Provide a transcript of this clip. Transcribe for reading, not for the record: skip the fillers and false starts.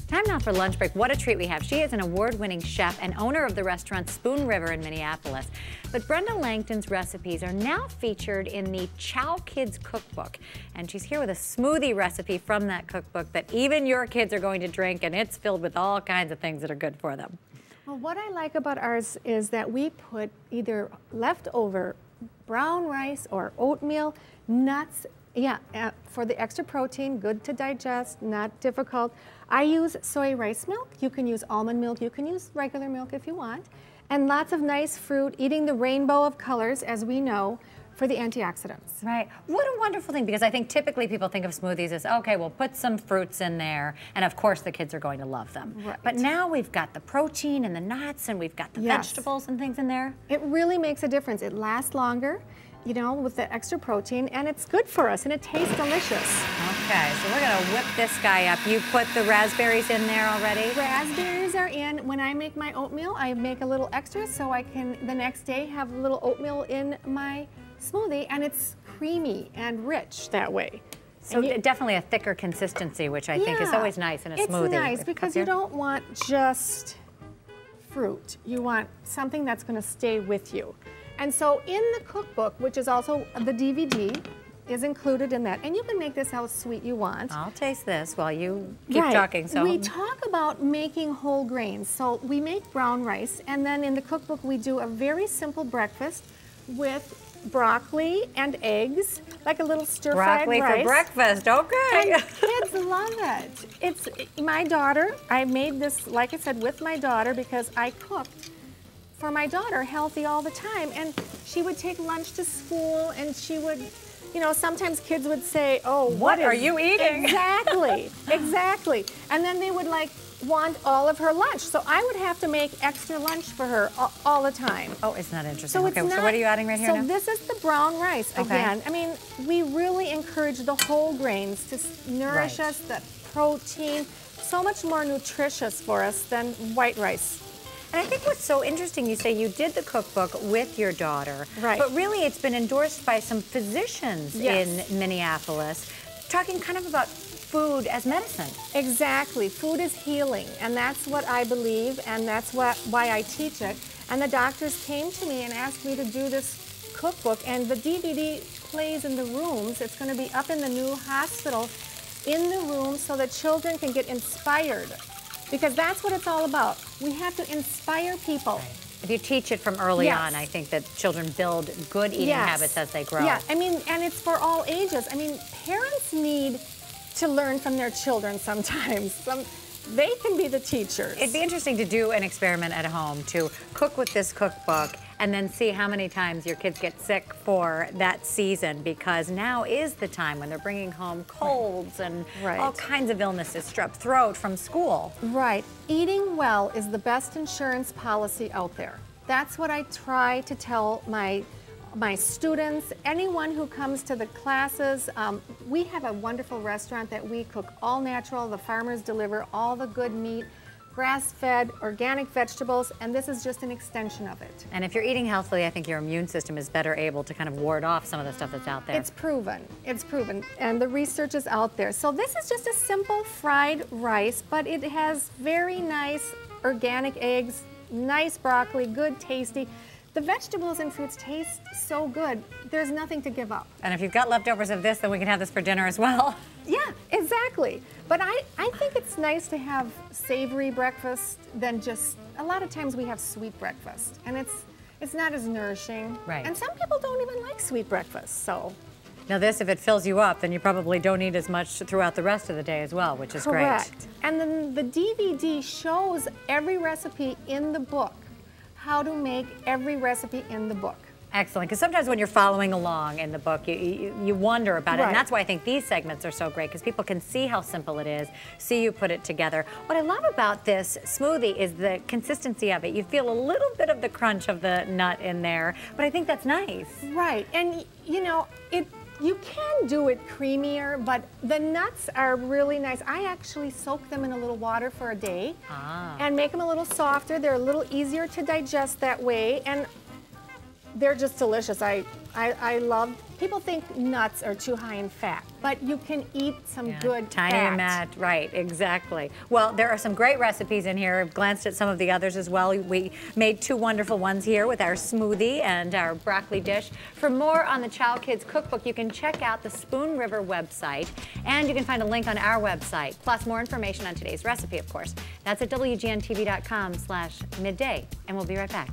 Time now for lunch break. What a treat we have. She is an award-winning chef and owner of the restaurant Spoonriver in Minneapolis. But Brenda Langton's recipes are now featured in the Chow Kids cookbook. And she's here with a smoothie recipe from that cookbook that even your kids are going to drink, and it's filled with all kinds of things that are good for them. Well, what I like about ours is that we put either leftover brown rice or oatmeal, nuts, for the extra protein, good to digest, not difficult. I use soy rice milk. You can use almond milk. You can use regular milk if you want. And lots of nice fruit, eating the rainbow of colors, as we know, for the antioxidants. Right. What a wonderful thing, because I think typically people think of smoothies as, okay, we'll put some fruits in there, and of course the kids are going to love them. Right. But now we've got the protein and the nuts, and we've got the vegetables and things in there. It really makes a difference. It lasts longer, you know, with the extra protein, and it's good for us, and it tastes delicious. Okay, so we're gonna whip this guy up. You put the raspberries in there already? Raspberries are in. When I make my oatmeal, I make a little extra so I can the next day have a little oatmeal in my smoothie, and it's creamy and rich that way. So definitely a thicker consistency, which I think is always nice in a smoothie. It's nice because you don't want just fruit. You want something that's going to stay with you. And so in the cookbook, which is also the DVD, is included in that. And you can make this how sweet you want. I'll taste this while you keep talking. So we talk about making whole grains. So we make brown rice, and then in the cookbook we do a very simple breakfast with broccoli and eggs, like a little stir-fried rice. Broccoli for breakfast, okay. And kids love it. It's my daughter. I made this, like I said, with my daughter because I cooked for my daughter healthy all the time, and she would take lunch to school, and she would, you know, sometimes kids would say, oh, what are you eating? Exactly, exactly. And then they would like want all of her lunch. So I would have to make extra lunch for her all the time. Oh, isn't that interesting? So, so what are you adding right here now? So this is the brown rice again. I mean, we really encourage the whole grains to nourish us, the protein, so much more nutritious for us than white rice. And I think what's so interesting, you say you did the cookbook with your daughter, right? But really it's been endorsed by some physicians in Minneapolis, talking kind of about food as medicine. Exactly. Food is healing, and that's what I believe, and that's why I teach it. And the doctors came to me and asked me to do this cookbook, and the DVD plays in the rooms. It's going to be up in the new hospital in the room so that children can get inspired. Because that's what it's all about. We have to inspire people. Right. If you teach it from early on, I think that children build good eating habits as they grow. Yeah, I mean, and it's for all ages. I mean, parents need to learn from their children sometimes. They can be the teachers. It'd be interesting to do an experiment at home, to cook with this cookbook and then see how many times your kids get sick for that season, because now is the time when they're bringing home colds and all kinds of illnesses, strep throat from school. Right. Eating well is the best insurance policy out there. That's what I try to tell my students, anyone who comes to the classes. We have a wonderful restaurant that we cook all natural. The farmers deliver all the good meat, grass-fed, organic vegetables, and this is just an extension of it. And if you're eating healthily, I think your immune system is better able to kind of ward off some of the stuff that's out there. It's proven, and the research is out there. So this is just a simple fried rice, but it has very nice organic eggs, nice broccoli, good, tasty. The vegetables and fruits taste so good, there's nothing to give up. And if you've got leftovers of this, then we can have this for dinner as well. Yeah, exactly. But I think it's nice to have savory breakfast than just, a lot of times we have sweet breakfast, and it's not as nourishing. Right. And some people don't even like sweet breakfast, so. Now this, if it fills you up, then you probably don't eat as much throughout the rest of the day as well, which is great. Correct. And then the DVD shows every recipe in the book, how to make every recipe in the book. Excellent, because sometimes when you're following along in the book, you wonder about it, and that's why I think these segments are so great, because people can see how simple it is, see you put it together. What I love about this smoothie is the consistency of it. You feel a little bit of the crunch of the nut in there, but I think that's nice. Right, and you know, you can do it creamier, but the nuts are really nice. I actually soak them in a little water for a day and make them a little softer. They're a little easier to digest that way, and they're just delicious. I love, people think nuts are too high in fat. but you can eat some good tiny fat. amount, right, exactly. Well, there are some great recipes in here. I've glanced at some of the others as well. We made 2 wonderful ones here with our smoothie and our broccoli dish. For more on the Chow Kids Cookbook, you can check out the Spoonriver website, and you can find a link on our website, plus more information on today's recipe, of course. That's at WGN-TV.com/midday, and we'll be right back.